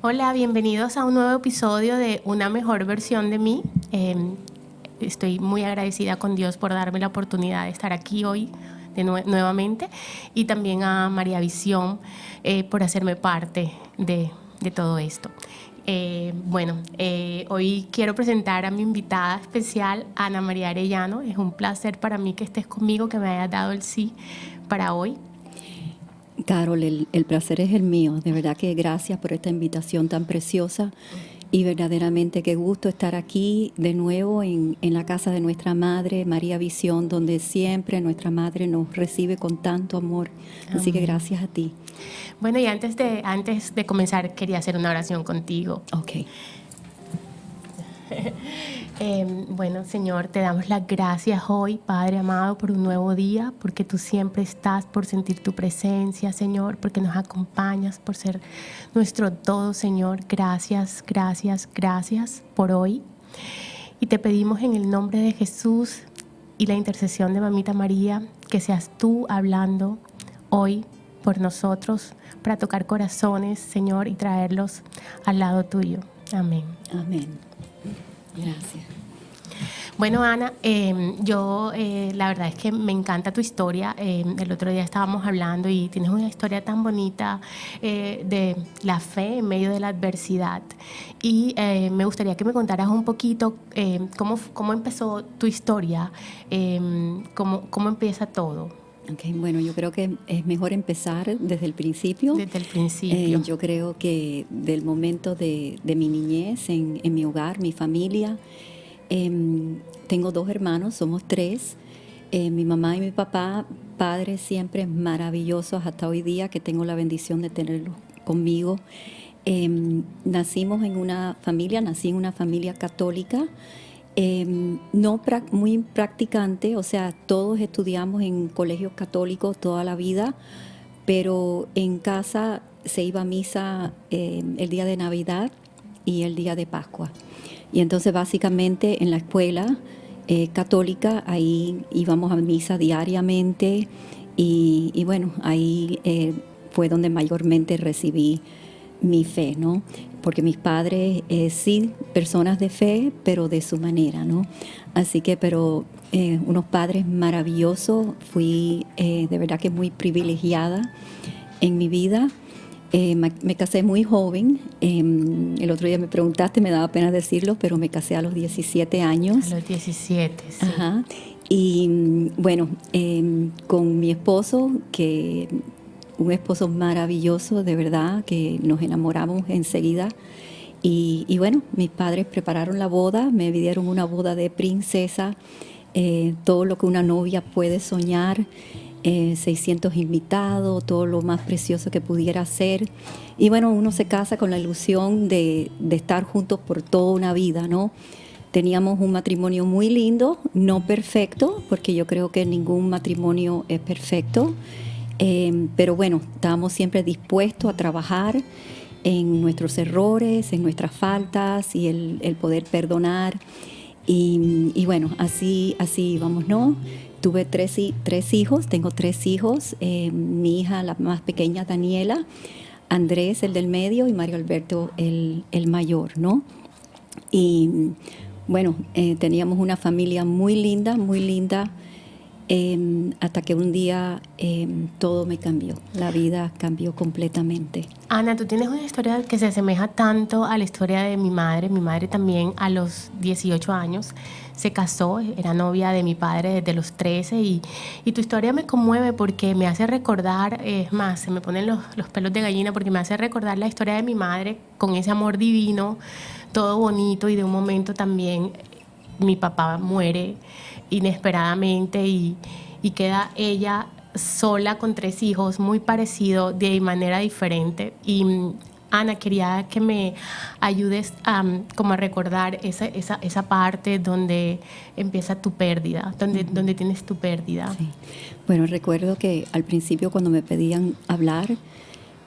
Hola, bienvenidos a un nuevo episodio de Una mejor versión de mí. Estoy muy agradecida con Dios por darme la oportunidad de estar aquí hoy nuevamente, y también a María Visión por hacerme parte de todo esto. Hoy quiero presentar a mi invitada especial, Ana María Arellano. Es un placer para mí que estés conmigo, que me hayas dado el sí para hoy. Carol, el placer es el mío. De verdad que gracias por esta invitación tan preciosa y verdaderamente qué gusto estar aquí de nuevo en la casa de nuestra Madre, María Visión, donde siempre nuestra Madre nos recibe con tanto amor. Así que gracias a ti. Bueno, y antes de comenzar quería hacer una oración contigo. Ok. Bueno, Señor, te damos las gracias hoy, Padre amado, por un nuevo día, porque tú siempre estás, por sentir tu presencia, Señor, porque nos acompañas, por ser nuestro todo, Señor. Gracias, gracias, gracias por hoy. Y te pedimos en el nombre de Jesús y la intercesión de Mamita María, que seas tú hablando hoy por nosotros, para tocar corazones, Señor, y traerlos al lado tuyo. Amén. Amén. Gracias. Bueno, Ana, la verdad es que me encanta tu historia. El otro día estábamos hablando y tienes una historia tan bonita de la fe en medio de la adversidad. Y me gustaría que me contaras un poquito cómo empezó tu historia, cómo empieza todo. Okay, bueno, yo creo que es mejor empezar desde el principio. Desde el principio. Yo creo que del momento de mi niñez en mi hogar, mi familia. Tengo 2 hermanos, somos 3. Mi mamá y mi papá, padres siempre maravillosos hasta hoy día, que tengo la bendición de tenerlos conmigo. Nací en una familia católica, no muy practicante, o sea, todos estudiamos en colegios católicos toda la vida, pero en casa se iba a misa el día de Navidad y el día de Pascua. Y entonces básicamente en la escuela católica ahí íbamos a misa diariamente y bueno, ahí fue donde mayormente recibí mi fe, ¿no? Porque mis padres sí, personas de fe, pero de su manera, ¿no? Así que, unos padres maravillosos, fui de verdad que muy privilegiada en mi vida. Me casé muy joven. El otro día me preguntaste, me daba pena decirlo, pero me casé a los 17 años. A los 17, sí. Ajá. Y bueno, con mi esposo, un esposo maravilloso, de verdad, que nos enamoramos enseguida. Y bueno, mis padres prepararon la boda, me dieron una boda de princesa, todo lo que una novia puede soñar. 600 invitados, todo lo más precioso que pudiera ser. Y bueno, uno se casa con la ilusión de estar juntos por toda una vida, ¿no? Teníamos un matrimonio muy lindo, no perfecto, porque yo creo que ningún matrimonio es perfecto, pero bueno, estábamos siempre dispuestos a trabajar en nuestros errores, en nuestras faltas y el poder perdonar. Y bueno, así íbamos, ¿no? Tuve tres hijos, tengo 3 hijos, mi hija, la más pequeña, Daniela, Andrés, el del medio, y Mario Alberto, el mayor, ¿no? Y bueno, teníamos una familia muy linda, hasta que un día todo me cambió, la vida cambió completamente. Ana, tú tienes una historia que se asemeja tanto a la historia de mi madre. Mi madre también a los 18 años se casó, era novia de mi padre desde los 13 y tu historia me conmueve porque me hace recordar, es más, se me ponen los pelos de gallina porque me hace recordar la historia de mi madre con ese amor divino, todo bonito, y de un momento también mi papá muere inesperadamente y queda ella sola con 3 hijos, muy parecido, de manera diferente. Y Ana, quería que me ayudes como a recordar esa parte donde empieza tu pérdida, donde tienes tu pérdida. Sí. Bueno, recuerdo que al principio cuando me pedían hablar,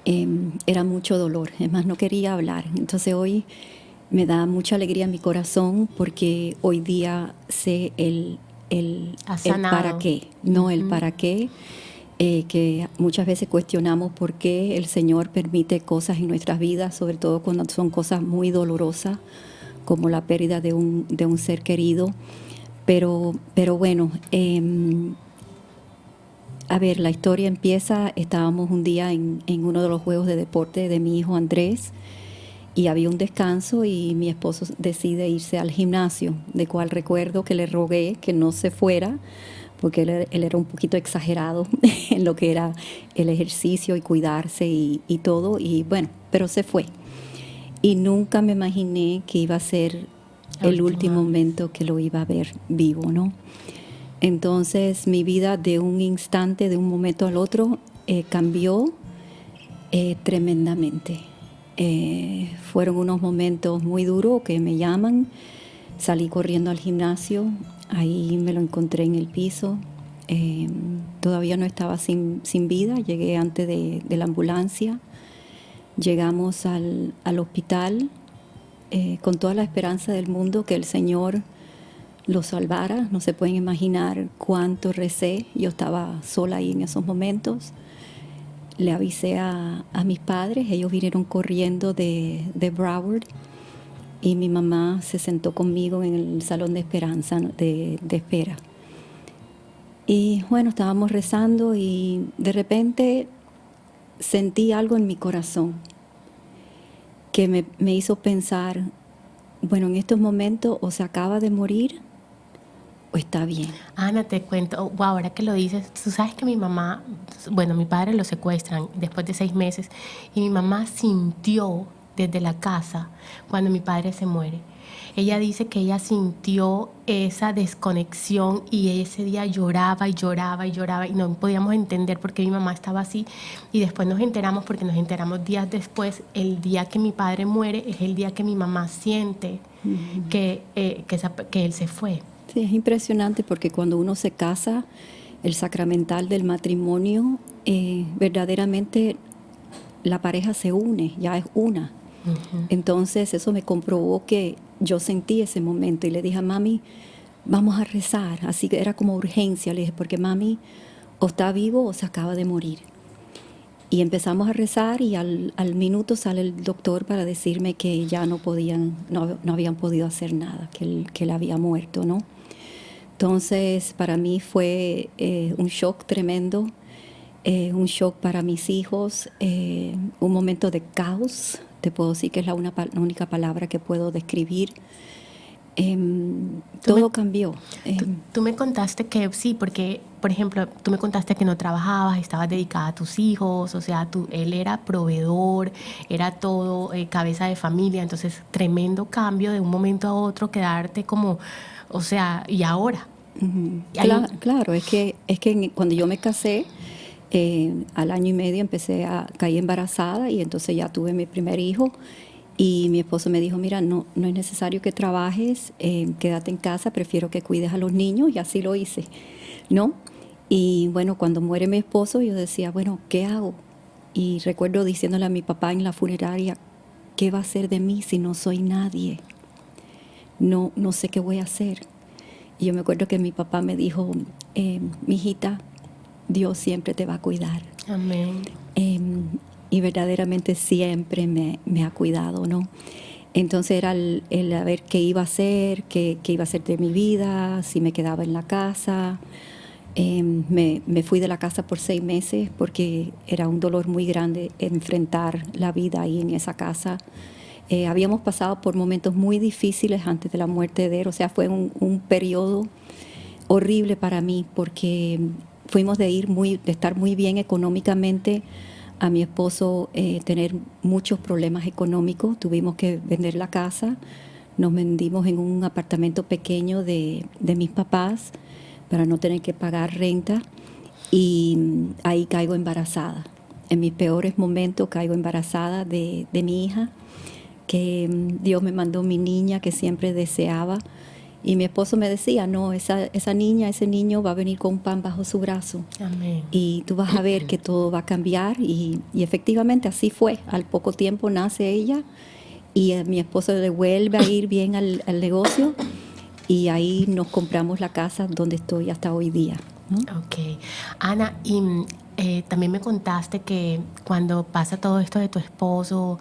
era mucho dolor, es más, no quería hablar. Entonces hoy me da mucha alegría en mi corazón porque hoy día sé el para qué, no el para qué. que muchas veces cuestionamos por qué el Señor permite cosas en nuestras vidas, sobre todo cuando son cosas muy dolorosas, como la pérdida de un ser querido. Pero bueno, a ver, la historia empieza, estábamos un día en uno de los juegos de deporte de mi hijo Andrés y había un descanso y mi esposo decide irse al gimnasio, de cual recuerdo que le rogué que no se fuera porque él era un poquito exagerado en lo que era el ejercicio y cuidarse y todo, y bueno, pero se fue. Y nunca me imaginé que iba a ser el último momento que lo iba a ver vivo, ¿no? Entonces mi vida de un instante, de un momento al otro, cambió tremendamente. Fueron unos momentos muy duros que me llaman. Salí corriendo al gimnasio, ahí me lo encontré en el piso. Todavía no estaba sin vida, llegué antes de la ambulancia. Llegamos al hospital con toda la esperanza del mundo que el Señor lo salvara. No se pueden imaginar cuánto recé. Yo estaba sola ahí en esos momentos. Le avisé a mis padres, ellos vinieron corriendo de Broward y mi mamá se sentó conmigo en el salón de esperanza, de espera. Y bueno, estábamos rezando y de repente sentí algo en mi corazón que me hizo pensar, bueno, en estos momentos o se acaba de morir o está bien. Ana, te cuento, wow, ahora que lo dices, tú sabes que mi mamá, bueno, mi padre lo secuestran después de 6 meses y mi mamá sintió desde la casa cuando mi padre se muere. Ella dice que ella sintió esa desconexión y ese día lloraba y lloraba y lloraba y no podíamos entender por qué mi mamá estaba así. Y después nos enteramos, porque nos enteramos días después, el día que mi padre muere es el día que mi mamá siente que él se fue. Sí, es impresionante porque cuando uno se casa, el sacramental del matrimonio, verdaderamente la pareja se une, ya es una. Entonces eso me comprobó que yo sentí ese momento y le dije a mami, vamos a rezar. Así que era como urgencia, le dije, porque mami o está vivo o se acaba de morir. Y empezamos a rezar y al minuto sale el doctor para decirme que ya no habían podido hacer nada, que él había muerto, ¿no? Entonces para mí fue un shock tremendo, un shock para mis hijos, un momento de caos. Te puedo decir que es la única palabra que puedo describir. Todo cambió. Tú me contaste que sí, porque, por ejemplo, tú me contaste que no trabajabas, estabas dedicada a tus hijos, o sea, él era proveedor, era todo, cabeza de familia, entonces tremendo cambio de un momento a otro, quedarte como, o sea, ¿y ahora? Claro, es que cuando yo me casé, al año y medio empecé a caer embarazada y entonces ya tuve mi primer hijo y mi esposo me dijo, mira, no es necesario que trabajes, quédate en casa, prefiero que cuides a los niños, y así lo hice, ¿no? Y bueno, cuando muere mi esposo yo decía, bueno, ¿qué hago? Y recuerdo diciéndole a mi papá en la funeraria, ¿qué va a hacer de mí si no soy nadie? No sé qué voy a hacer. Y yo me acuerdo que mi papá me dijo, mijita, Dios siempre te va a cuidar. Amén. Y verdaderamente siempre me ha cuidado, ¿no? Entonces era el a ver qué iba a hacer, qué iba a hacer de mi vida, si me quedaba en la casa. Me fui de la casa por 6 meses porque era un dolor muy grande enfrentar la vida ahí en esa casa. Habíamos pasado por momentos muy difíciles antes de la muerte de él, o sea, fue un periodo horrible para mí porque fuimos de estar muy bien económicamente a mi esposo tener muchos problemas económicos. Tuvimos que vender la casa, nos vendimos en un apartamento pequeño de mis papás para no tener que pagar renta y ahí caigo embarazada. En mis peores momentos caigo embarazada de mi hija, que Dios me mandó mi niña que siempre deseaba. Y mi esposo me decía, no, esa niña, ese niño va a venir con un pan bajo su brazo. Amén. Y tú vas a ver que todo va a cambiar. Y efectivamente así fue. Al poco tiempo nace ella y mi esposo le vuelve a ir bien al negocio. Y ahí nos compramos la casa donde estoy hasta hoy día, ¿no? Ok. Ana, y también me contaste que cuando pasa todo esto de tu esposo,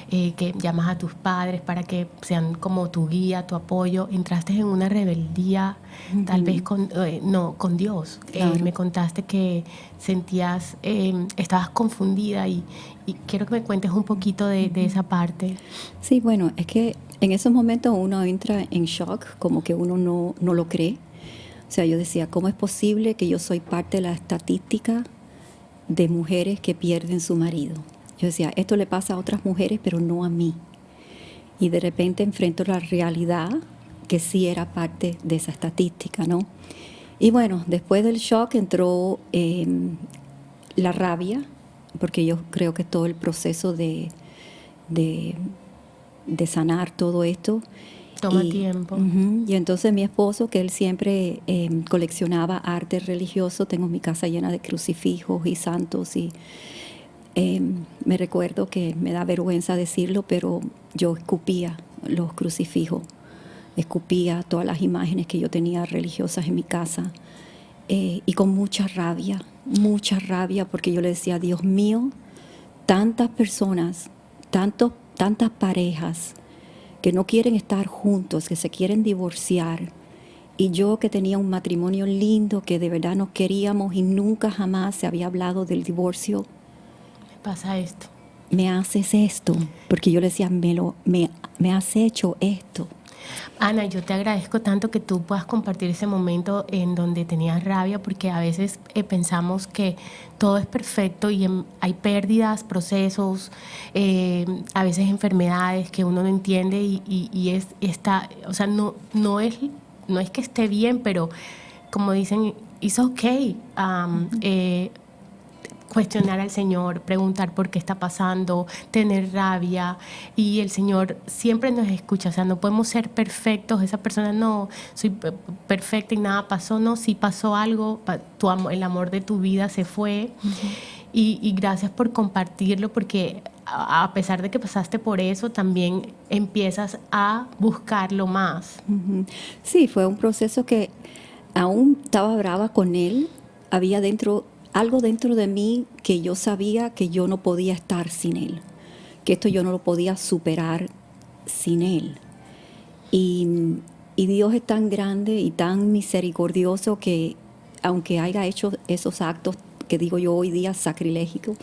que llamas a tus padres para que sean como tu guía, tu apoyo, entraste en una rebeldía, tal vez con Dios. Claro. Me contaste que sentías, estabas confundida y quiero que me cuentes un poquito de esa parte. Sí, bueno, es que en esos momentos uno entra en shock, como que uno no lo cree. O sea, yo decía, ¿cómo es posible que yo soy parte de la estadística de mujeres que pierden su marido? Yo decía, esto le pasa a otras mujeres, pero no a mí. Y de repente enfrento la realidad que sí era parte de esa estadística, ¿no? Y bueno, después del shock entró la rabia, porque yo creo que todo el proceso de sanar todo esto. Toma tiempo. Y entonces mi esposo, que él siempre coleccionaba arte religioso, tengo mi casa llena de crucifijos y santos y me recuerdo que me da vergüenza decirlo, pero yo escupía los crucifijos, escupía todas las imágenes que yo tenía religiosas en mi casa y con mucha rabia, porque yo le decía, Dios mío, tantas personas, tantas parejas que no quieren estar juntos, que se quieren divorciar. Y yo que tenía un matrimonio lindo, que de verdad nos queríamos y nunca jamás se había hablado del divorcio. Me pasa esto. Me haces esto, porque yo le decía, me has hecho esto. Ana, yo te agradezco tanto que tú puedas compartir ese momento en donde tenías rabia, porque a veces pensamos que todo es perfecto y hay pérdidas, procesos, a veces enfermedades que uno no entiende y está, o sea, no es que esté bien, pero como dicen, it's okay. Cuestionar al Señor, preguntar por qué está pasando, tener rabia, y el Señor siempre nos escucha. O sea, no podemos ser perfectos. Esa persona, no, soy perfecta y nada pasó. No, sí pasó algo, el amor de tu vida se fue. Y gracias por compartirlo, porque a pesar de que pasaste por eso, también empiezas a buscarlo más. Sí, fue un proceso que aún estaba brava con él. Había algo dentro de mí que yo sabía que yo no podía estar sin él, que esto yo no lo podía superar sin él. Y Dios es tan grande y tan misericordioso que aunque haya hecho esos actos que digo yo hoy día sacrilégico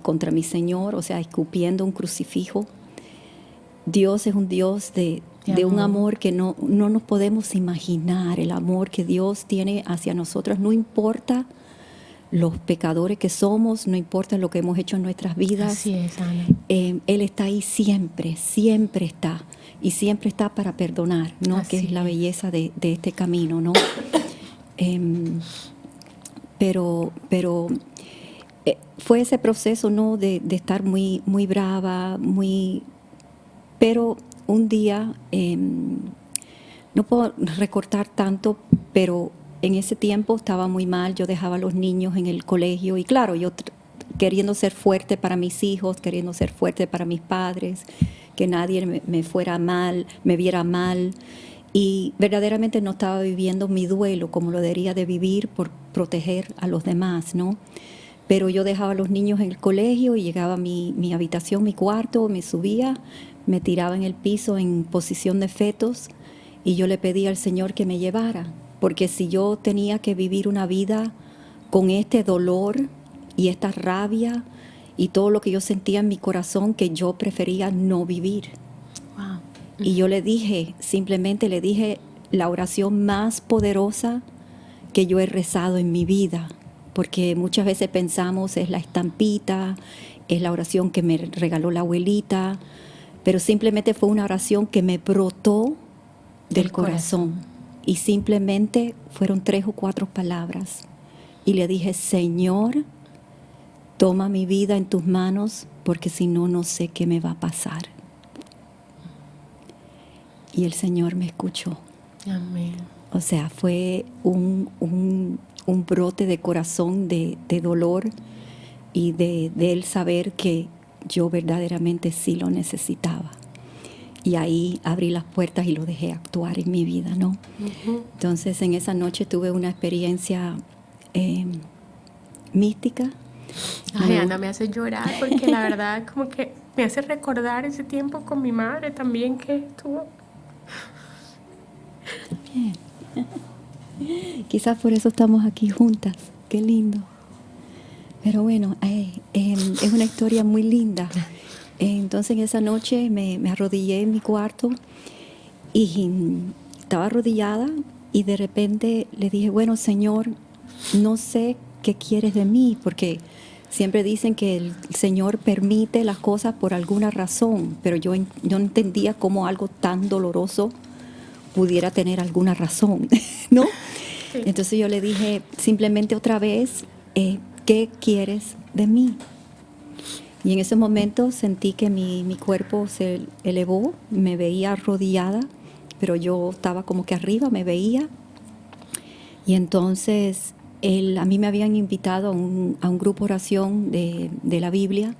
contra mi Señor, o sea, escupiendo un crucifijo, Dios es un Dios de un amor que no nos podemos imaginar. El amor que Dios tiene hacia nosotros, no importa los pecadores que somos, no importa lo que hemos hecho en nuestras vidas. Así es, Ana. Él está ahí siempre, siempre está. Y siempre está para perdonar, ¿no? Así que es la belleza de este camino, ¿no? Pero fue ese proceso, ¿no? De estar muy, muy brava, pero un día, no puedo recortar tanto, pero en ese tiempo estaba muy mal. Yo dejaba a los niños en el colegio y claro, yo queriendo ser fuerte para mis hijos, queriendo ser fuerte para mis padres, que nadie me fuera mal, me viera mal. Y verdaderamente no estaba viviendo mi duelo como lo debería de vivir por proteger a los demás, ¿no? Pero yo dejaba a los niños en el colegio y llegaba a mi habitación, mi cuarto, me subía, me tiraba en el piso en posición de fetos y yo le pedía al Señor que me llevara. Porque si yo tenía que vivir una vida con este dolor y esta rabia y todo lo que yo sentía en mi corazón, que yo prefería no vivir. Wow. Y yo simplemente le dije la oración más poderosa que yo he rezado en mi vida. Porque muchas veces pensamos es la estampita, es la oración que me regaló la abuelita, pero simplemente fue una oración que me brotó del corazón. Y simplemente fueron 3 o 4 palabras. Y le dije, Señor, toma mi vida en tus manos, porque si no, no sé qué me va a pasar. Y el Señor me escuchó. Amén. O sea, fue un brote de corazón, de dolor y de él saber que yo verdaderamente sí lo necesitaba. Y ahí abrí las puertas y lo dejé actuar en mi vida, ¿no? Entonces, en esa noche tuve una experiencia mística. Ay, Ana, me hace llorar porque la verdad como que me hace recordar ese tiempo con mi madre también que estuvo. Bien. Quizás por eso estamos aquí juntas. Qué lindo. Pero bueno, es una historia muy linda. Entonces en esa noche me arrodillé en mi cuarto y estaba arrodillada y de repente le dije, bueno, Señor, no sé qué quieres de mí, porque siempre dicen que el Señor permite las cosas por alguna razón, pero yo no entendía cómo algo tan doloroso pudiera tener alguna razón, ¿no? Sí. Entonces yo le dije simplemente otra vez, ¿qué quieres de mí? Y en ese momento sentí que mi cuerpo se elevó, me veía arrodillada, pero yo estaba como que arriba, me veía. Y entonces a mí me habían invitado a un grupo oración de la Biblia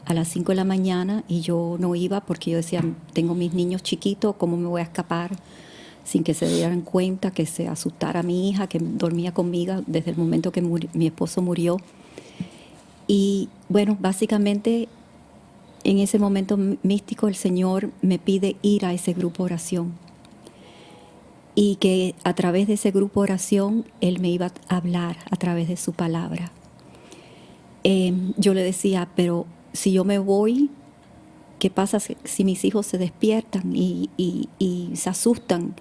a las 5 de la mañana y yo no iba porque yo decía, tengo mis niños chiquitos, ¿cómo me voy a escapar sin que se dieran cuenta, que se asustara mi hija, que dormía conmigo desde el momento que mi esposo murió? Y bueno, básicamente en ese momento místico el Señor me pide ir a ese grupo oración y que a través de ese grupo oración Él me iba a hablar a través de su palabra. Yo le decía, pero si yo me voy, ¿qué pasa si mis hijos se despiertan y se asustan?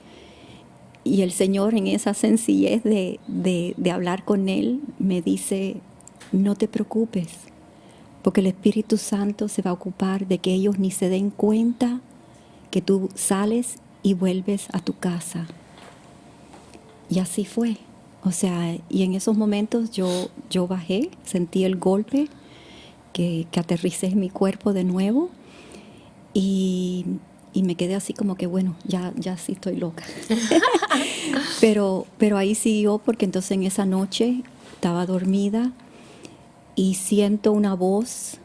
Y el Señor, en esa sencillez de hablar con Él, me dice, no te preocupes, porque el Espíritu Santo se va a ocupar de que ellos ni se den cuenta que tú sales y vuelves a tu casa. Y así fue. O sea, y en esos momentos yo bajé, sentí el golpe, que aterricé en mi cuerpo de nuevo y me quedé así como que, bueno, ya sí estoy loca. pero ahí siguió, porque entonces en esa noche estaba dormida y siento una voz,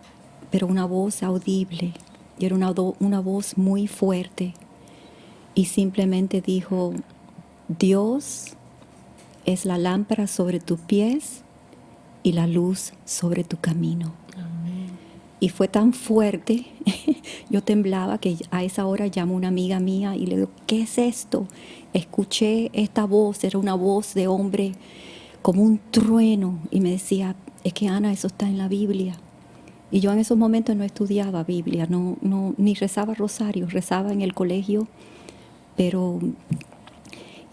pero una voz audible. Y era una voz muy fuerte. Y simplemente dijo, Dios es la lámpara sobre tus pies y la luz sobre tu camino. Amén. Y fue tan fuerte, yo temblaba, que a esa hora llamo a una amiga mía y le digo, ¿qué es esto? Escuché esta voz, era una voz de hombre como un trueno, y me decía, es que Ana, eso está en la Biblia. Y yo en esos momentos no estudiaba Biblia, ni rezaba rosario, rezaba en el colegio, pero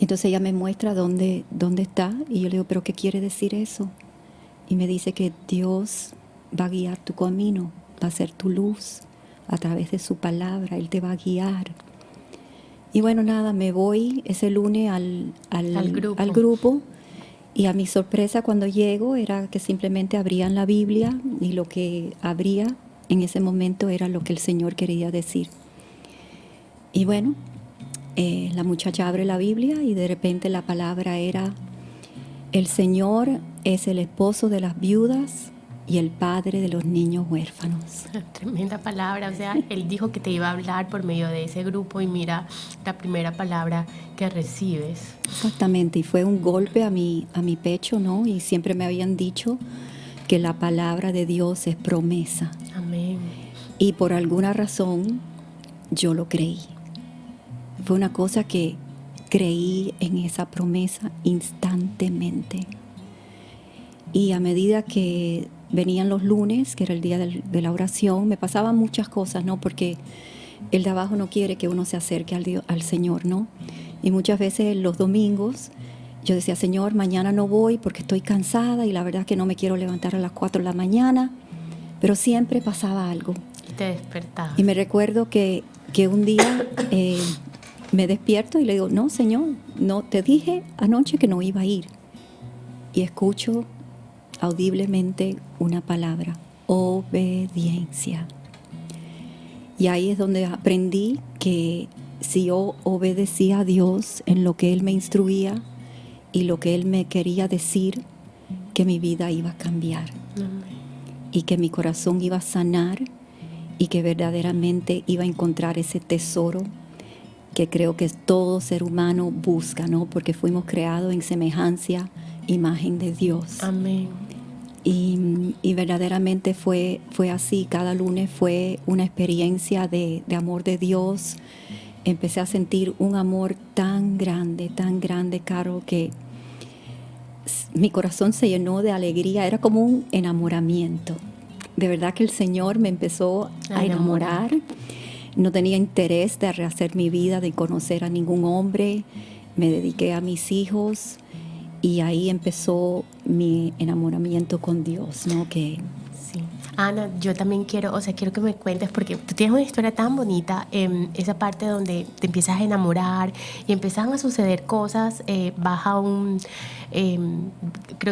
entonces ella me muestra dónde está, y yo le digo, ¿pero qué quiere decir eso? Y me dice que Dios va a guiar tu camino, va a ser tu luz a través de su palabra, Él te va a guiar. Y bueno, nada, me voy ese lunes al grupo, y a mi sorpresa cuando llego era que simplemente abrían la Biblia y lo que abría en ese momento era lo que el Señor quería decir. Y bueno, la muchacha abre la Biblia y de repente la palabra era, el Señor es el esposo de las viudas y el padre de los niños huérfanos. Tremenda palabra, o sea, Él dijo que te iba a hablar por medio de ese grupo y mira la primera palabra que recibes. Exactamente, y fue un golpe a mi pecho, ¿no? Y siempre me habían dicho que la palabra de Dios es promesa. Amén. Y por alguna razón yo lo creí. Fue una cosa que creí en esa promesa instantemente. Y a medida que venían los lunes, que era el día de la oración, me pasaban muchas cosas, ¿no? Porque el de abajo no quiere que uno se acerque al Señor, ¿no? Y muchas veces los domingos yo decía, Señor, mañana no voy porque estoy cansada y la verdad es que no me quiero levantar a las 4 de la mañana, pero siempre pasaba algo. Y te despertabas. Y me recuerdo que un día me despierto y le digo, no, Señor, no, te dije anoche que no iba a ir. Y escucho audiblemente una palabra, obediencia. Y ahí es donde aprendí que si yo obedecía a Dios en lo que Él me instruía y lo que Él me quería decir, que mi vida iba a cambiar. Amén. Y que mi corazón iba a sanar y que verdaderamente iba a encontrar ese tesoro que creo que todo ser humano busca, ¿no? Porque fuimos creados en semejanza, imagen de Dios. Amén. Y verdaderamente fue así. Cada lunes fue una experiencia de amor de Dios. Empecé a sentir un amor tan grande, Caro, que mi corazón se llenó de alegría. Era como un enamoramiento. De verdad que el Señor me empezó a enamorar. No tenía interés de rehacer mi vida, de conocer a ningún hombre. Me dediqué a mis hijos y ahí empezó mi enamoramiento con Dios, ¿no? Sí. Ana, yo también quiero que me cuentes, porque tú tienes una historia tan bonita, esa parte donde te empiezas a enamorar y empiezan a suceder cosas, creo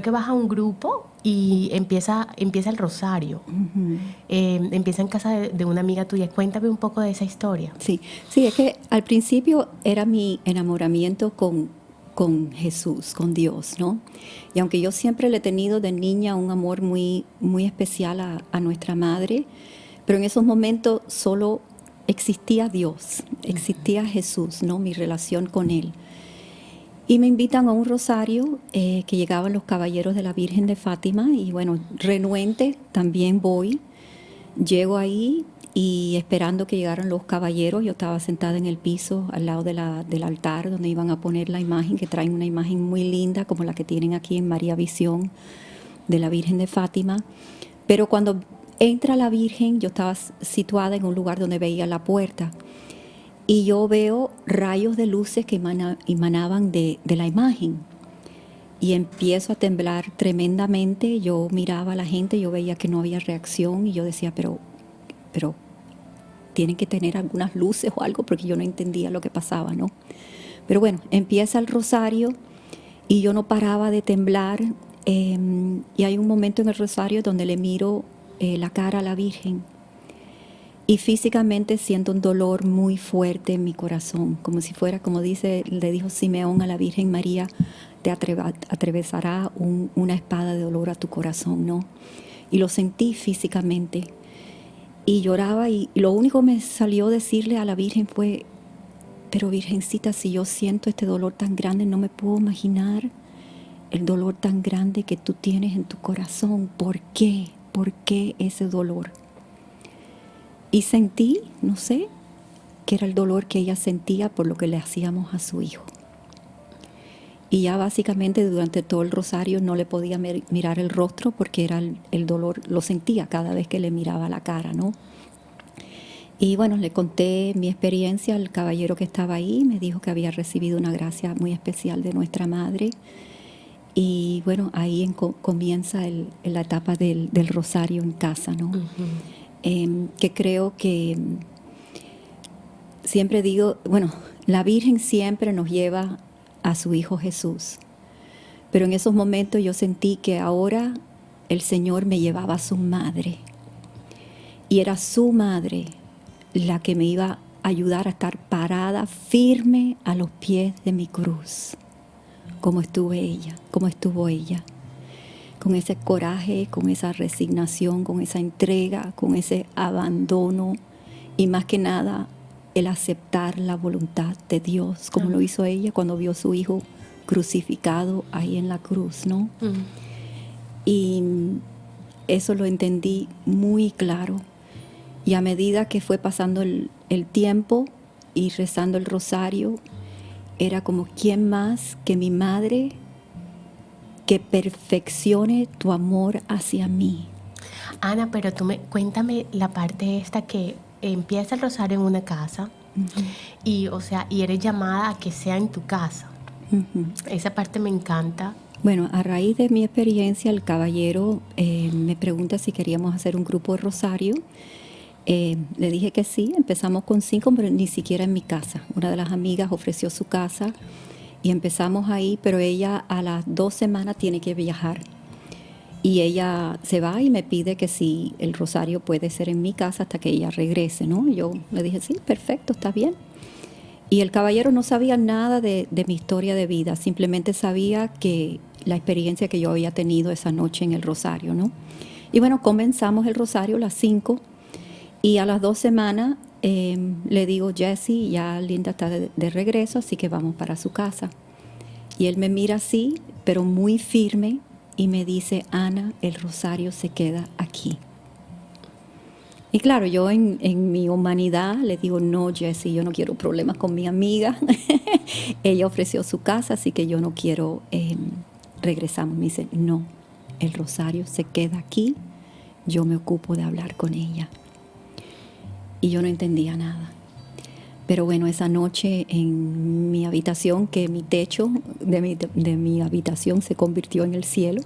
que vas a un grupo y empieza el rosario. Uh-huh. Empieza en casa de una amiga tuya. Cuéntame un poco de esa historia. Sí, es que al principio era mi enamoramiento con Jesús, con Dios, ¿no? Y aunque yo siempre le he tenido de niña un amor muy, muy especial a nuestra madre, pero en esos momentos solo existía Dios, existía Jesús, ¿no? Mi relación con Él. Y me invitan a un rosario que llegaban los caballeros de la Virgen de Fátima y bueno, renuente también voy. Llego ahí y esperando que llegaran los caballeros, yo estaba sentada en el piso al lado del altar donde iban a poner la imagen, que traen una imagen muy linda como la que tienen aquí en María Visión de la Virgen de Fátima. Pero cuando entra la Virgen, yo estaba situada en un lugar donde veía la puerta y yo veo rayos de luces que emanaban de la imagen. Y empiezo a temblar tremendamente. Yo miraba a la gente, yo veía que no había reacción y yo decía, pero tienen que tener algunas luces o algo, porque yo no entendía lo que pasaba, ¿no? Pero bueno, empieza el rosario y yo no paraba de temblar. Y hay un momento en el rosario donde le miro la cara a la Virgen y físicamente siento un dolor muy fuerte en mi corazón, como si fuera, como le dijo Simeón a la Virgen María, te atravesará una espada de dolor a tu corazón, ¿no? Y lo sentí físicamente. Y lloraba y lo único que me salió decirle a la Virgen fue, pero Virgencita, si yo siento este dolor tan grande, no me puedo imaginar el dolor tan grande que tú tienes en tu corazón. ¿Por qué? ¿Por qué ese dolor? Y sentí, no sé, que era el dolor que ella sentía por lo que le hacíamos a su hijo. Y ya básicamente durante todo el rosario no le podía mirar el rostro porque era el dolor, lo sentía cada vez que le miraba la cara, ¿no? Y bueno, le conté mi experiencia al caballero que estaba ahí, me dijo que había recibido una gracia muy especial de nuestra madre. Y bueno, ahí comienza la etapa del rosario en casa, ¿no? Uh-huh. Que creo que siempre digo, bueno, la Virgen siempre nos lleva a su Hijo Jesús. Pero en esos momentos yo sentí que ahora el Señor me llevaba a su madre. Y era su madre la que me iba a ayudar a estar parada, firme a los pies de mi cruz. Como estuvo ella, con ese coraje, con esa resignación, con esa entrega, con ese abandono y más que nada el aceptar la voluntad de Dios, como lo hizo ella cuando vio a su hijo crucificado ahí en la cruz, ¿no? Y eso lo entendí muy claro. Y a medida que fue pasando el tiempo y rezando el rosario, era como, ¿quién más que mi madre que perfeccione tu amor hacia mí? Ana, pero cuéntame la parte esta que empieza el rosario en una casa. Uh-huh. y eres llamada a que sea en tu casa. Uh-huh. Esa parte me encanta. Bueno, a raíz de mi experiencia, el caballero me pregunta si queríamos hacer un grupo de rosario. Le dije que sí, empezamos con 5, pero ni siquiera en mi casa. Una de las amigas ofreció su casa y empezamos ahí, pero ella a las 2 semanas tiene que viajar. Y ella se va y me pide que si el rosario puede ser en mi casa hasta que ella regrese, ¿no? Yo le dije, sí, perfecto, está bien. Y el caballero no sabía nada de mi historia de vida, simplemente sabía que la experiencia que yo había tenido esa noche en el rosario, ¿no? Y bueno, comenzamos el rosario a las 5 y a las 2 semanas le digo, Jesse, ya Linda está de regreso, así que vamos para su casa. Y él me mira así, pero muy firme, y me dice, Ana, el rosario se queda aquí. Y claro, yo en mi humanidad le digo, no, Jessie, yo no quiero problemas con mi amiga. Ella ofreció su casa, así que yo no quiero, regresamos. Me dice, no, el rosario se queda aquí, yo me ocupo de hablar con ella. Y yo no entendía nada. Pero bueno, esa noche en mi habitación, que mi techo de mi habitación se convirtió en el cielo,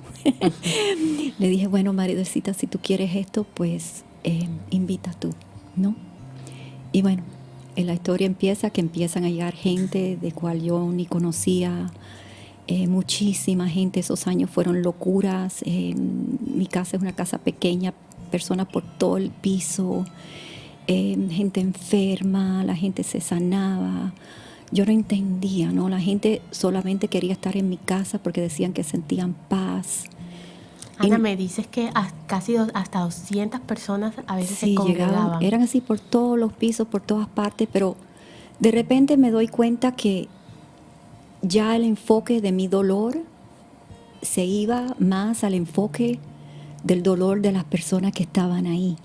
le dije, bueno, Maridosita, si tú quieres esto, pues invita tú, ¿no? Y bueno, la historia empieza, que empiezan a llegar gente de cual yo ni conocía, muchísima gente. Esos años fueron locuras. Mi casa es una casa pequeña, personas por todo el piso, gente enferma, la gente se sanaba. Yo no entendía, ¿no? La gente solamente quería estar en mi casa porque decían que sentían paz. Ana, me dices que casi hasta 200 personas a veces Sí, se congregaban. llegaban, eran así por todos los pisos, por todas partes, pero de repente me doy cuenta que ya el enfoque de mi dolor se iba más al enfoque del dolor de las personas que estaban ahí.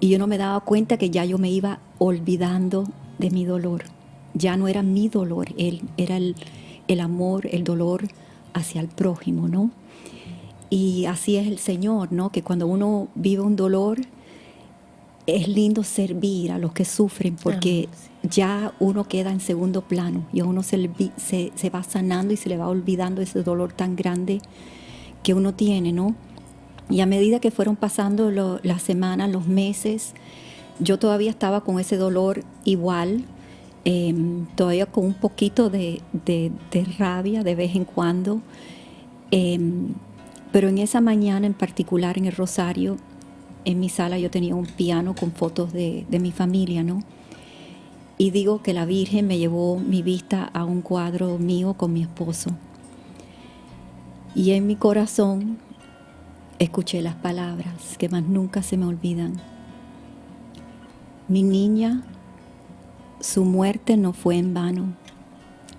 Y yo no me daba cuenta que ya yo me iba olvidando de mi dolor. Ya no era mi dolor, era el amor, el dolor hacia el prójimo, ¿no? Y así es el Señor, ¿no? Que cuando uno vive un dolor, es lindo servir a los que sufren, porque ya uno queda en segundo plano y a uno se va sanando y se le va olvidando ese dolor tan grande que uno tiene, ¿no? Y a medida que fueron pasando las semanas, los meses, yo todavía estaba con ese dolor igual, todavía con un poquito de rabia de vez en cuando. Pero en esa mañana en particular, en el rosario, en mi sala yo tenía un piano con fotos de mi familia, ¿no? Y digo que la Virgen me llevó mi vista a un cuadro mío con mi esposo. Y en mi corazón escuché las palabras que más nunca se me olvidan. Mi niña, su muerte no fue en vano.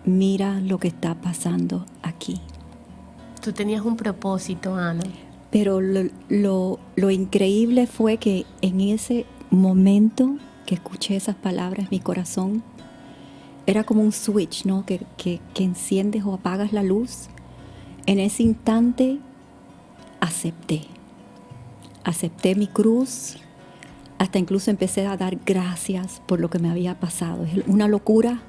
Mira lo que está pasando aquí. Tú tenías un propósito, Ana. Pero lo increíble fue que en ese momento que escuché esas palabras, mi corazón era como un switch, ¿no? Que enciendes o apagas la luz. En ese instante acepté mi cruz, hasta incluso empecé a dar gracias por lo que me había pasado. Es una locura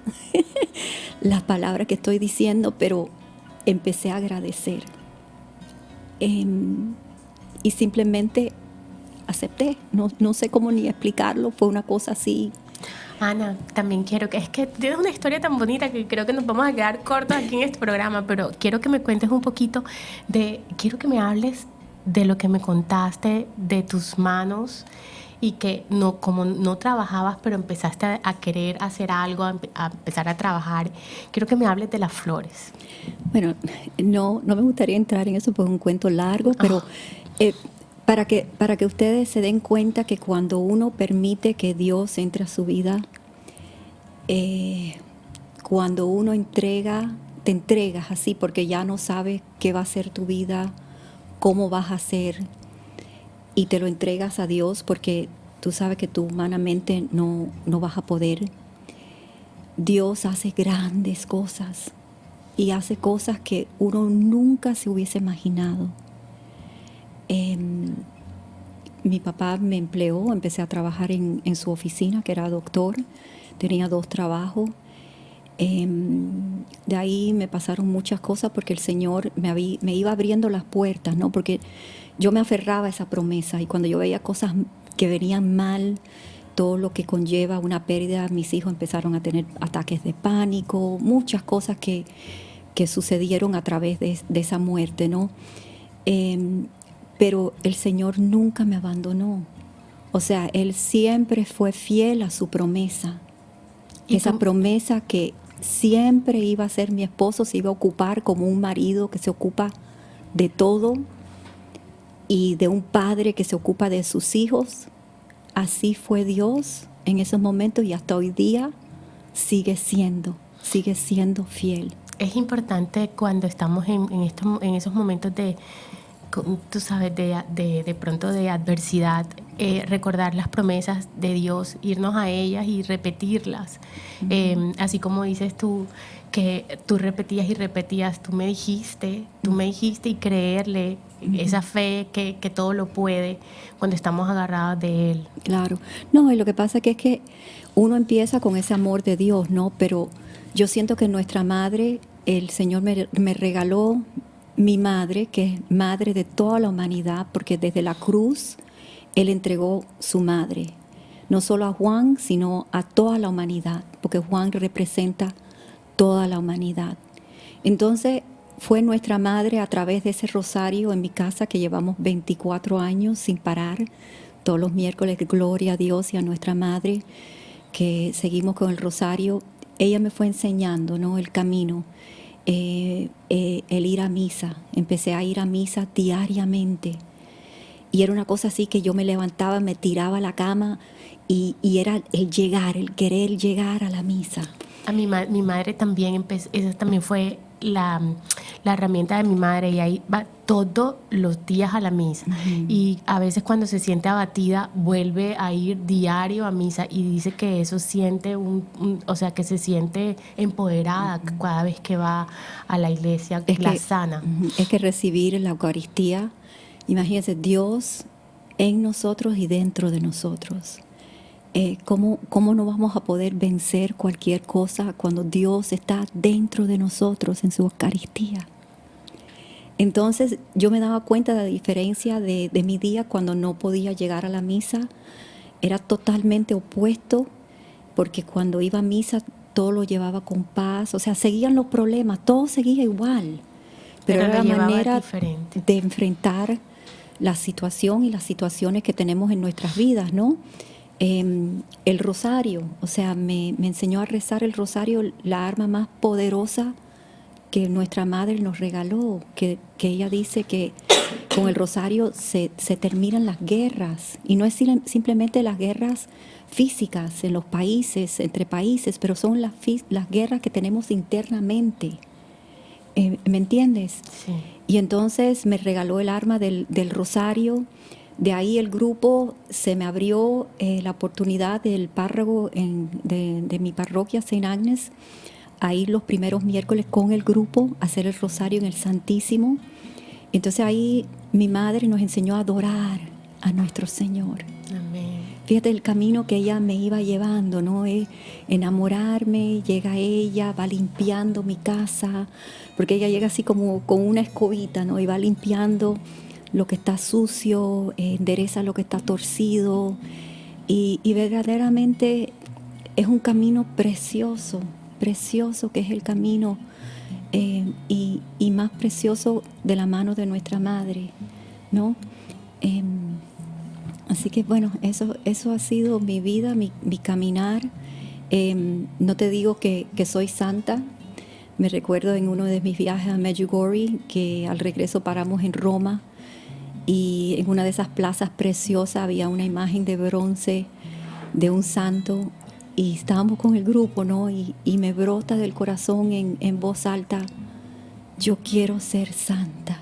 las palabras que estoy diciendo, pero empecé a agradecer. Y simplemente acepté, no sé cómo ni explicarlo, fue una cosa así. Ana, también quiero es que tienes una historia tan bonita que creo que nos vamos a quedar cortos aquí en este programa, pero quiero que me cuentes un poquito quiero que me hables de lo que me contaste de tus manos y que como no trabajabas, pero empezaste a querer hacer algo, a empezar a trabajar. Quiero que me hables de las flores. Bueno, no me gustaría entrar en eso porque es un cuento largo, pero para que ustedes se den cuenta que cuando uno permite que Dios entre a su vida, cuando uno te entregas así porque ya no sabes qué va a ser tu vida, cómo vas a ser, y te lo entregas a Dios porque tú sabes que tú humanamente no vas a poder. Dios hace grandes cosas y hace cosas que uno nunca se hubiese imaginado. Mi papá me empleó, empecé a trabajar en su oficina, que era doctor, tenía 2 trabajos. De ahí me pasaron muchas cosas porque el Señor me iba abriendo las puertas, ¿no? Porque yo me aferraba a esa promesa y cuando yo veía cosas que venían mal, todo lo que conlleva una pérdida, mis hijos empezaron a tener ataques de pánico, muchas cosas que sucedieron a través de esa muerte, ¿no? Pero el Señor nunca me abandonó. O sea, Él siempre fue fiel a su promesa. Esa promesa que siempre iba a ser mi esposo, se iba a ocupar como un marido que se ocupa de todo y de un padre que se ocupa de sus hijos. Así fue Dios en esos momentos y hasta hoy día sigue siendo fiel. es importante cuando estamos en esos momentos de, tú sabes, de pronto de adversidad, recordar las promesas de Dios, irnos a ellas y repetirlas. Así como dices tú, que tú repetías y repetías, tú me dijiste y creerle esa fe que todo lo puede cuando estamos agarrados de Él. Claro. No, y lo que pasa es que uno empieza con ese amor de Dios, ¿no? Pero yo siento que nuestra madre, el Señor me regaló mi madre, que es madre de toda la humanidad, porque desde la cruz Él entregó su madre, no solo a Juan, sino a toda la humanidad, porque Juan representa toda la humanidad. Entonces fue nuestra madre a través de ese rosario en mi casa que llevamos 24 años sin parar, todos los miércoles, gloria a Dios y a nuestra madre, que seguimos con el rosario. Ella me fue enseñando, ¿no?, el camino, el ir a misa. Empecé a ir a misa diariamente. Y era una cosa así que yo me levantaba, me tiraba a la cama y era el llegar, el querer llegar a la misa. A mi madre también empezó, esa también fue la herramienta de mi madre, y ahí va todos los días a la misa. Y a veces cuando se siente abatida vuelve a ir diario a misa y dice que eso siente o sea, que se siente empoderada cada vez que va a la iglesia, sana. Es que recibir la Eucaristía, imagínense, Dios en nosotros y dentro de nosotros. ¿Cómo no vamos a poder vencer cualquier cosa cuando Dios está dentro de nosotros en su Eucaristía? Entonces yo me daba cuenta de la diferencia de mi día cuando no podía llegar a la misa. Era totalmente opuesto, porque cuando iba a misa todo lo llevaba con paz, o sea, seguían los problemas, todo seguía igual, pero era la manera diferente de enfrentar la situación y las situaciones que tenemos en nuestras vidas, ¿no? El rosario, o sea, me enseñó a rezar el rosario, la arma más poderosa que nuestra madre nos regaló, que ella dice que con el rosario se terminan las guerras, y no es simplemente las guerras físicas en los países, entre países, pero son las guerras que tenemos internamente. ¿Me entiendes? Sí. Y entonces me regaló el arma del rosario. De ahí el grupo se me abrió la oportunidad del párroco de mi parroquia, Saint Agnes, a ir los primeros miércoles con el grupo a hacer el rosario en el Santísimo. Entonces ahí mi madre nos enseñó a adorar a nuestro Señor. Amén. Fíjate el camino que ella me iba llevando, ¿no? Enamorarme, llega ella, va limpiando mi casa, porque ella llega así como con una escobita, ¿no? Y va limpiando lo que está sucio, endereza lo que está torcido, y verdaderamente es un camino precioso, precioso, que es el camino y más precioso de la mano de nuestra madre, ¿no? Así que bueno, eso ha sido mi vida, mi caminar. No te digo que soy santa. Me recuerdo en uno de mis viajes a Medjugorje que al regreso paramos en Roma, y en una de esas plazas preciosas había una imagen de bronce de un santo, y estábamos con el grupo, ¿no? Y me brota del corazón en voz alta: yo quiero ser santa.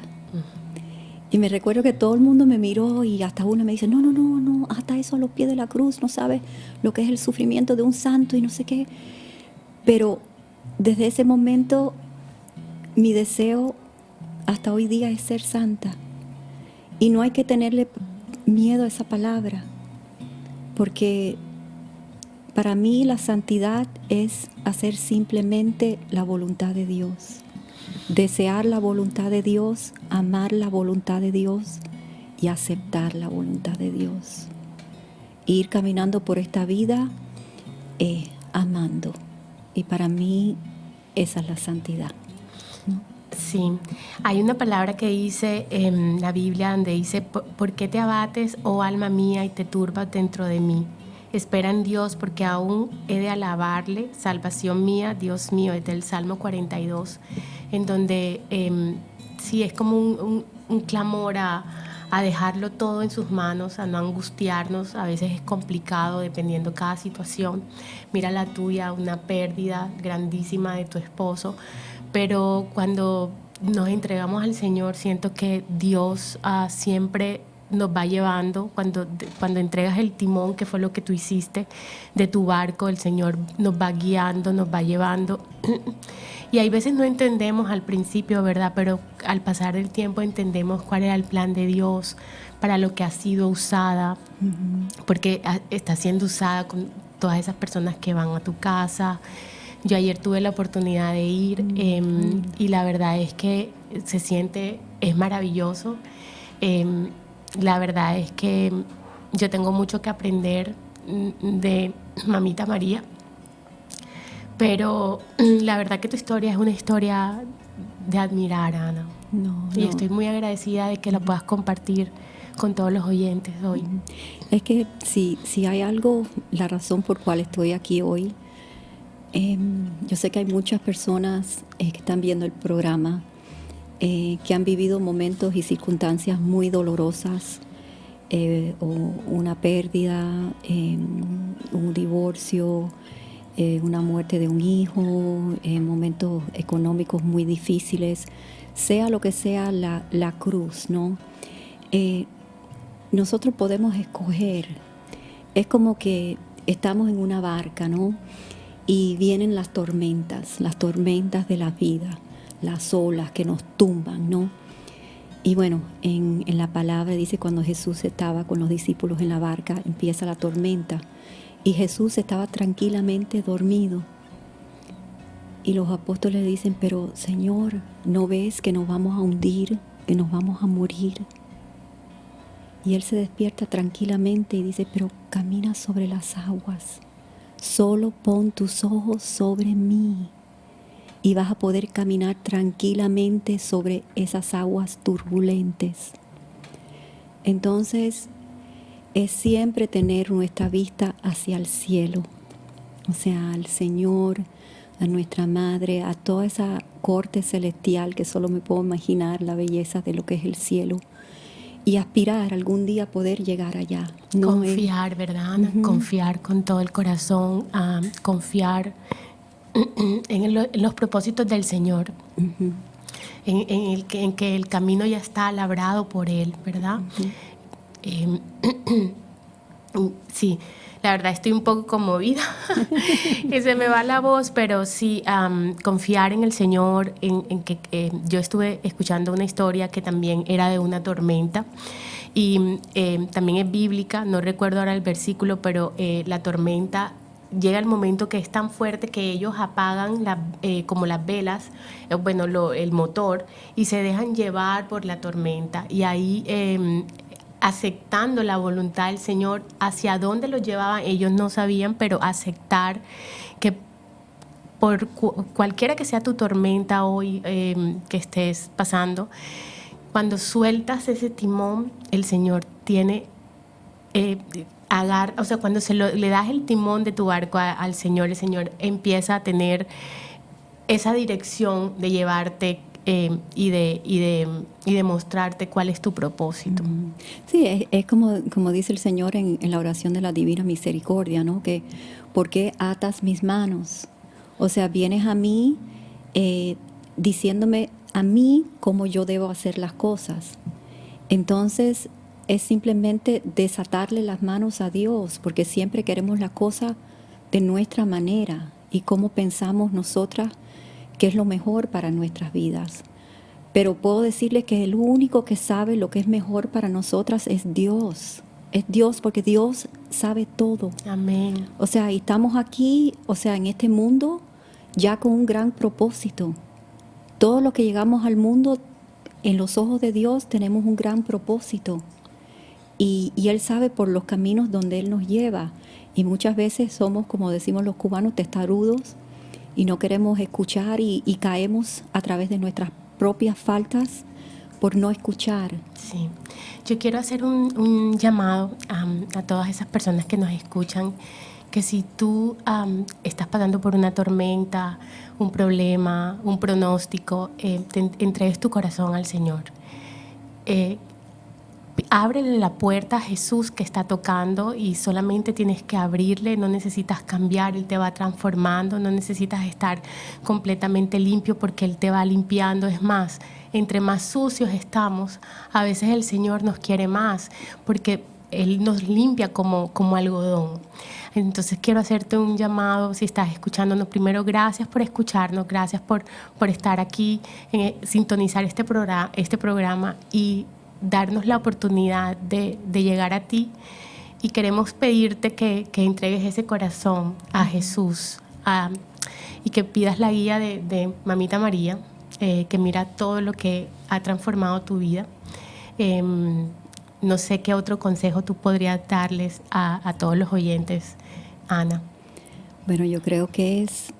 Y me recuerdo que todo el mundo me miró, y hasta uno me dice: no, hasta eso a los pies de la cruz, no sabes lo que es el sufrimiento de un santo y no sé qué. Pero desde ese momento mi deseo hasta hoy día es ser santa. Y no hay que tenerle miedo a esa palabra, porque para mí la santidad es hacer simplemente la voluntad de Dios, desear la voluntad de Dios, amar la voluntad de Dios y aceptar la voluntad de Dios. Ir caminando por esta vida amando. Y para mí esa es la santidad, ¿no? Sí, hay una palabra que dice en la Biblia donde dice: ¿por qué te abates, oh alma mía, y te turbas dentro de mí? Espera en Dios, porque aún he de alabarle, salvación mía, Dios mío. Es del Salmo 42, en donde sí es como un clamor a dejarlo todo en sus manos, a no angustiarnos. A veces es complicado dependiendo cada situación. Mira la tuya, una pérdida grandísima de tu esposo, pero cuando nos entregamos al Señor, siento que Dios siempre nos va llevando. Cuando entregas el timón, que fue lo que tú hiciste, de tu barco, el Señor nos va guiando, nos va llevando. Y hay veces no entendemos al principio, ¿verdad? Pero al pasar del tiempo entendemos cuál era el plan de Dios para lo que ha sido usada, porque está siendo usada con todas esas personas que van a tu casa. Yo ayer tuve la oportunidad de ir y la verdad es que es maravilloso. La verdad es que yo tengo mucho que aprender de Mamita María, pero la verdad que tu historia es una historia de admirar, Ana. Y estoy muy agradecida de que la puedas compartir con todos los oyentes hoy. Es que si hay algo, la razón por cual estoy aquí hoy, yo sé que hay muchas personas que están viendo el programa que han vivido momentos y circunstancias muy dolorosas, o una pérdida, un divorcio, una muerte de un hijo, momentos económicos muy difíciles, sea lo que sea la cruz, ¿no? Nosotros podemos escoger. Es como que estamos en una barca, ¿no? Y vienen las tormentas de la vida, las olas que nos tumban, ¿no? Y bueno, en la palabra dice cuando Jesús estaba con los discípulos en la barca, empieza la tormenta y Jesús estaba tranquilamente dormido. Y los apóstoles dicen, pero Señor, ¿no ves que nos vamos a hundir, que nos vamos a morir? Y Él se despierta tranquilamente y dice, pero camina sobre las aguas, solo pon tus ojos sobre mí. Y vas a poder caminar tranquilamente sobre esas aguas turbulentes. Entonces, es siempre tener nuestra vista hacia el cielo, o sea, al Señor, a nuestra Madre, a toda esa corte celestial que solo me puedo imaginar la belleza de lo que es el cielo. Y aspirar algún día a poder llegar allá. No confiar, ¿verdad, Ana? Confiar con todo el corazón, confiar en los propósitos del Señor, en que el camino ya está labrado por Él, ¿verdad? Sí, la verdad estoy un poco conmovida, que se me va la voz, pero sí, confiar en el Señor, en que yo estuve escuchando una historia que también era de una tormenta y también es bíblica, no recuerdo ahora el versículo, pero la tormenta llega el momento que es tan fuerte que ellos apagan como las velas, el motor, y se dejan llevar por la tormenta. Y ahí, aceptando la voluntad del Señor, hacia dónde los llevaban, ellos no sabían, pero aceptar que por cualquiera que sea tu tormenta hoy que estés pasando, cuando sueltas ese timón, el Señor tiene... o sea, cuando le das el timón de tu barco al Señor, el Señor empieza a tener esa dirección de llevarte y de mostrarte cuál es tu propósito. Sí, es como dice el Señor en la oración de la Divina Misericordia, ¿no? Que ¿por qué atas mis manos? O sea, vienes a mí diciéndome a mí cómo yo debo hacer las cosas. Entonces, es simplemente desatarle las manos a Dios, porque siempre queremos la cosa de nuestra manera y cómo pensamos nosotras que es lo mejor para nuestras vidas. Pero puedo decirle que el único que sabe lo que es mejor para nosotras es Dios. Es Dios, porque Dios sabe todo. Amén. O sea, y estamos aquí, o sea, en este mundo ya con un gran propósito. Todo lo que llegamos al mundo, en los ojos de Dios tenemos un gran propósito. Y Él sabe por los caminos donde Él nos lleva. Y muchas veces somos, como decimos los cubanos, testarudos y no queremos escuchar y caemos a través de nuestras propias faltas por no escuchar. Sí, yo quiero hacer un llamado a todas esas personas que nos escuchan, que si tú estás pasando por una tormenta, un problema, un pronóstico, te entregues tu corazón al Señor. ábrele la puerta a Jesús que está tocando y solamente tienes que abrirle, no necesitas cambiar, Él te va transformando, no necesitas estar completamente limpio porque Él te va limpiando. Es más, entre más sucios estamos, a veces el Señor nos quiere más porque Él nos limpia como algodón. Entonces quiero hacerte un llamado, si estás escuchándonos, primero gracias por escucharnos, gracias por estar aquí, sintonizar este programa y darnos la oportunidad de llegar a ti. Y queremos pedirte que entregues ese corazón a Jesús y que pidas la guía de Mamita María, que mira todo lo que ha transformado tu vida. No sé qué otro consejo tú podrías darles a todos los oyentes, Ana. Bueno, yo creo que es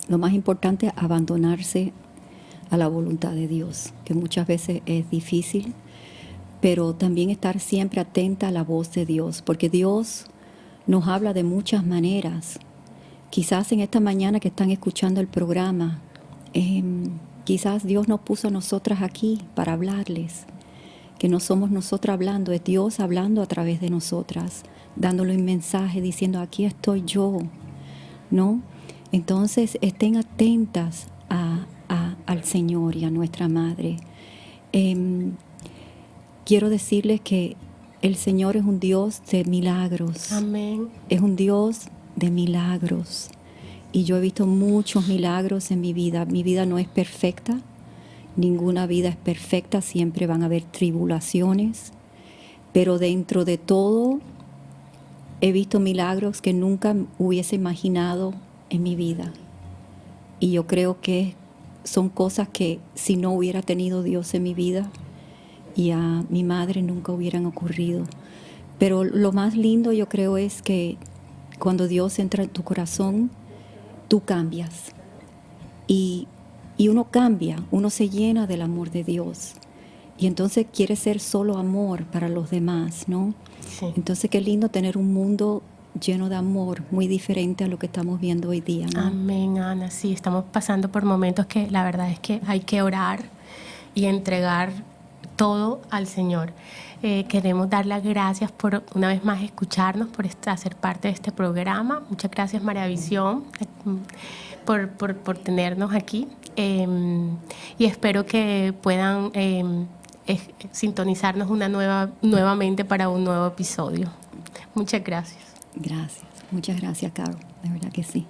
lo más importante abandonarse a la voluntad de Dios, que muchas veces es difícil, pero también estar siempre atenta a la voz de Dios, porque Dios nos habla de muchas maneras. Quizás en esta mañana que están escuchando el programa, quizás Dios nos puso a nosotras aquí para hablarles, que no somos nosotras hablando, es Dios hablando a través de nosotras, dándole un mensaje, diciendo, aquí estoy yo, ¿no? Entonces, estén atentas al Señor y a nuestra Madre. Quiero decirles que el Señor es un Dios de milagros. Amén. Es un Dios de milagros. Y yo he visto muchos milagros en mi vida. Mi vida no es perfecta. Ninguna vida es perfecta. Siempre van a haber tribulaciones. Pero dentro de todo, he visto milagros que nunca hubiese imaginado en mi vida. Y yo creo que son cosas que si no hubiera tenido Dios en mi vida y a mi madre nunca hubieran ocurrido. Pero lo más lindo yo creo es que cuando Dios entra en tu corazón, tú cambias. Y uno cambia, uno se llena del amor de Dios. Y entonces quiere ser solo amor para los demás, ¿no? Sí. Entonces qué lindo tener un mundo lleno de amor, muy diferente a lo que estamos viendo hoy día, ¿no? Amén, Ana. Sí, estamos pasando por momentos que la verdad es que hay que orar y entregar todo al Señor. Queremos dar las gracias por una vez más escucharnos, por hacer parte de este programa. Muchas gracias, María Visión, por tenernos aquí. Y espero que puedan sintonizarnos nuevamente para un nuevo episodio. Muchas gracias. Gracias. Muchas gracias, Caro. De verdad que sí.